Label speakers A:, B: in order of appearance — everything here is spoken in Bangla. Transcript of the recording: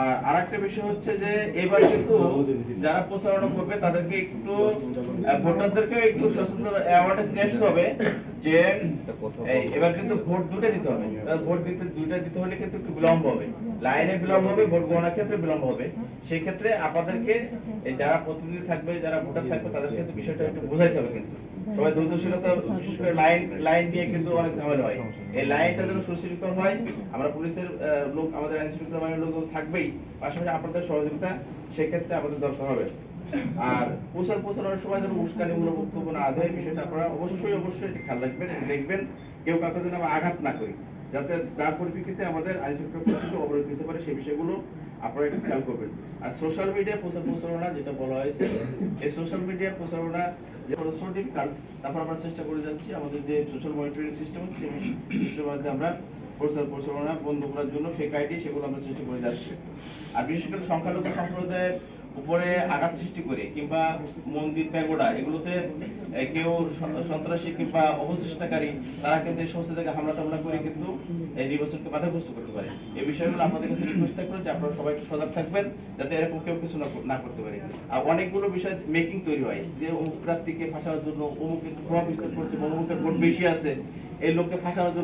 A: আর আরেকটা বিষয় হচ্ছে যে এবার কিন্তু যারা প্রচারণা করবে তাদেরকে একটু ভোটারদেরকে একটু সচেতন অ্যাওয়ারনেস নিয়ে আসতে হবে যে এবার কিন্তু ভোট দুটো দিতে হবে। ভোট দিতে দুইটা দিতে হলে কিন্তু একটু বিলম্ব হবে, লাইনে বিলম্ব হবে, ভোট গণনার ক্ষেত্রে বিলম্ব হবে। সেই ক্ষেত্রে আপনাদেরকে যারা প্রতিনিধি থাকবে, যারা ভোটার থাকবে, তাদেরকে কিন্তু বিষয়টা একটু বোঝাইতে হবে। কিন্তু সবাই ধৈর্যশীলতা, বিশেষ করে লাইন নিয়ে কিন্তু অনেক ঝামেলা হয়। এই লাইনটা যেন সুশৃঙ্খল হয়, আমরা পুলিশের লোক, আমাদের আইন শৃঙ্খলা বাহিনীর লোক থাকবেই, পাশাপাশি আপনাদের সহযোগিতা সেক্ষেত্রে আমাদের দরকার হবে। আর প্রচারণার সময় যেন উস্কানিমূলক বক্তব্য না দেয়, বিষয়টা আপনারা অবশ্যই খেয়াল রাখবেন, দেখবেন কেউ কাউকে যেন আমরা আঘাত না করি, যাতে যার পরিপ্রেক্ষিতে আমাদের আইন শৃঙ্খলা পরিস্থিতি অবরোধ হতে পারে, সেই বিষয়গুলো আপনারা একটু খেয়াল করবেন। আর সোশ্যাল মিডিয়া প্রচারণা যেটা বলা হয়েছে, এই সোশ্যাল মিডিয়া প্রচারণা যে কার্ড, তারপর আমরা চেষ্টা করে যাচ্ছি আমাদের যে সোশ্যাল মনিটরিং সিস্টেম, সেই সিস্টেমের আমরা প্রচারণা বন্ধ করার জন্য ফেক আইডি সেগুলো আমরা চেষ্টা করে যাচ্ছি। আর বিশেষ করে সংখ্যালঘু সম্প্রদায়ের উপরে আঘাত সৃষ্টি করে কিংবা মন্দির প্যাগোডা এগুলোতে কেউ সন্ত্রাসী কিংবা অপচেষ্টাকারী, তারা কিন্তু এই সমস্ত জায়গায় হামলা টামলা করে কিন্তু এই নির্বাচনকে বাধাগ্রস্ত করতে পারে। এই বিষয়গুলো আপনাদের কাছে রিকোয়েস্ট থাকবে যে আপনারা সবাই একটু সজাগ থাকবেন, যাতে এরকম কেউ কিছু না করতে পারে। আর অনেকগুলো বিষয় মেকিং তৈরি হয় যে অমুক প্রার্থীকে ফাঁসানোর জন্য অমুক একটু প্রভাব বিস্তার করছে, অমুকের ভোট বেশি আছে, এই লোককে ফাঁসানোর জন্য